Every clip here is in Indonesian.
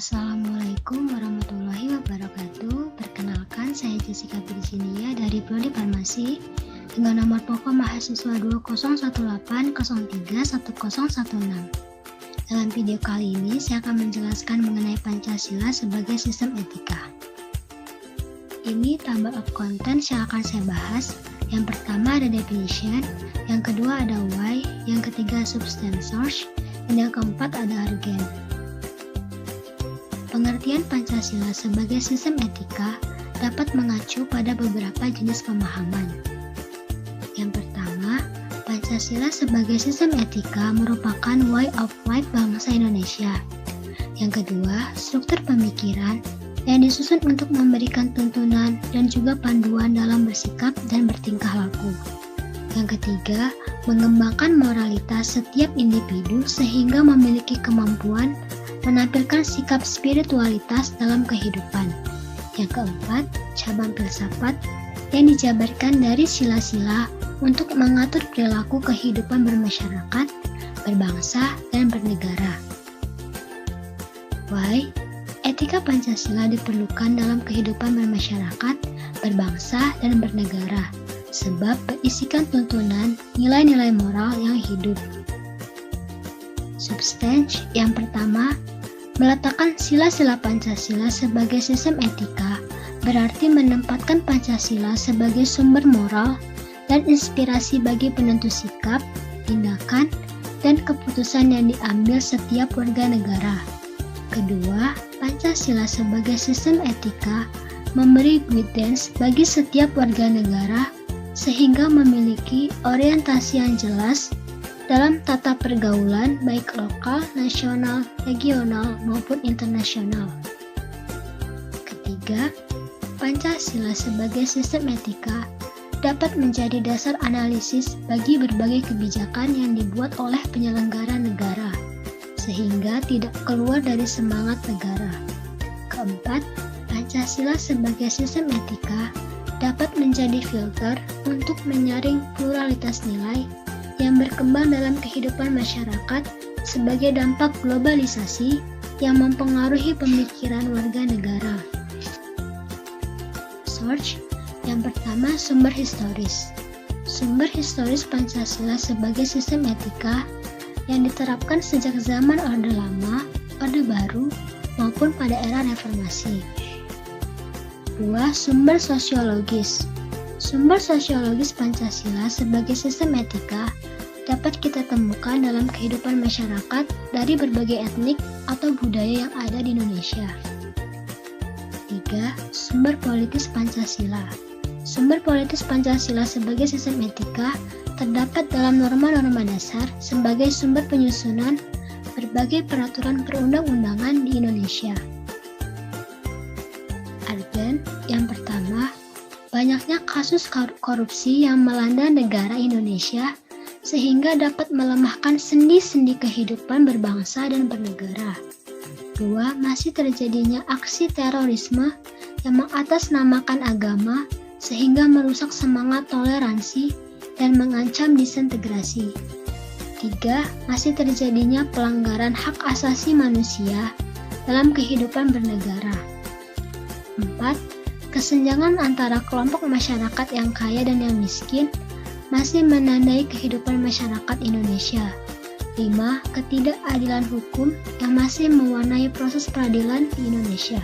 Assalamualaikum warahmatullahi wabarakatuh. Perkenalkan, saya Jessica Virginia dari Prodi Farmasi dengan nomor pokok mahasiswa 2018031016. Dalam video kali ini, saya akan menjelaskan mengenai Pancasila sebagai sistem etika. Ini table of contents yang akan saya bahas. Yang pertama ada definition, yang kedua ada why, yang ketiga substance source, dan yang keempat ada argument. Pengertian Pancasila sebagai sistem etika dapat mengacu pada beberapa jenis pemahaman. Yang pertama, Pancasila sebagai sistem etika merupakan way of life bangsa Indonesia. Yang kedua, struktur pemikiran yang disusun untuk memberikan tuntunan dan juga panduan dalam bersikap dan bertingkah laku. Yang ketiga, mengembangkan moralitas setiap individu sehingga memiliki kemampuan menampilkan sikap spiritualitas dalam kehidupan. Yang keempat, cabang filsafat yang dijabarkan dari sila-sila untuk mengatur perilaku kehidupan bermasyarakat, berbangsa, dan bernegara. Why? Etika Pancasila diperlukan dalam kehidupan bermasyarakat, berbangsa, dan bernegara, sebab berisikan tuntunan nilai-nilai moral yang hidup. Substance yang pertama, meletakkan sila-sila Pancasila sebagai sistem etika berarti menempatkan Pancasila sebagai sumber moral dan inspirasi bagi penentu sikap, tindakan, dan keputusan yang diambil setiap warga negara. Kedua, Pancasila sebagai sistem etika memberi guidance bagi setiap warga negara sehingga memiliki orientasi yang jelas dalam tata pergaulan baik lokal, nasional, regional, maupun internasional. Ketiga, Pancasila sebagai sistem etika dapat menjadi dasar analisis bagi berbagai kebijakan yang dibuat oleh penyelenggara negara, sehingga tidak keluar dari semangat negara. Keempat, Pancasila sebagai sistem etika dapat menjadi filter untuk menyaring pluralitas nilai yang berkembang dalam kehidupan masyarakat sebagai dampak globalisasi yang mempengaruhi pemikiran warga negara. Source yang pertama, sumber historis. Sumber historis Pancasila sebagai sistem etika yang diterapkan sejak zaman Orde Lama, Orde Baru, maupun pada era reformasi. 2. Sumber sosiologis. Sumber sosiologis Pancasila sebagai sistem etika dapat kita temukan dalam kehidupan masyarakat dari berbagai etnik atau budaya yang ada di Indonesia. 3. Sumber politis Pancasila. Sumber politis Pancasila sebagai sistem etika terdapat dalam norma-norma dasar sebagai sumber penyusunan berbagai peraturan perundang-undangan di Indonesia. Argument yang pertama, banyaknya kasus korupsi yang melanda negara Indonesia sehingga dapat melemahkan sendi-sendi kehidupan berbangsa dan bernegara. 2. Masih terjadinya aksi terorisme yang mengatasnamakan agama sehingga merusak semangat toleransi dan mengancam disintegrasi. 3. Masih terjadinya pelanggaran hak asasi manusia dalam kehidupan bernegara. 4. Kesenjangan antara kelompok masyarakat yang kaya dan yang miskin masih menandai kehidupan masyarakat Indonesia. 5. Ketidakadilan hukum yang masih mewarnai proses peradilan di Indonesia.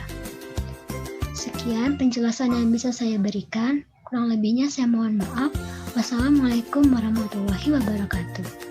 Sekian penjelasan yang bisa saya berikan. Kurang lebihnya saya mohon maaf. Wassalamualaikum warahmatullahi wabarakatuh.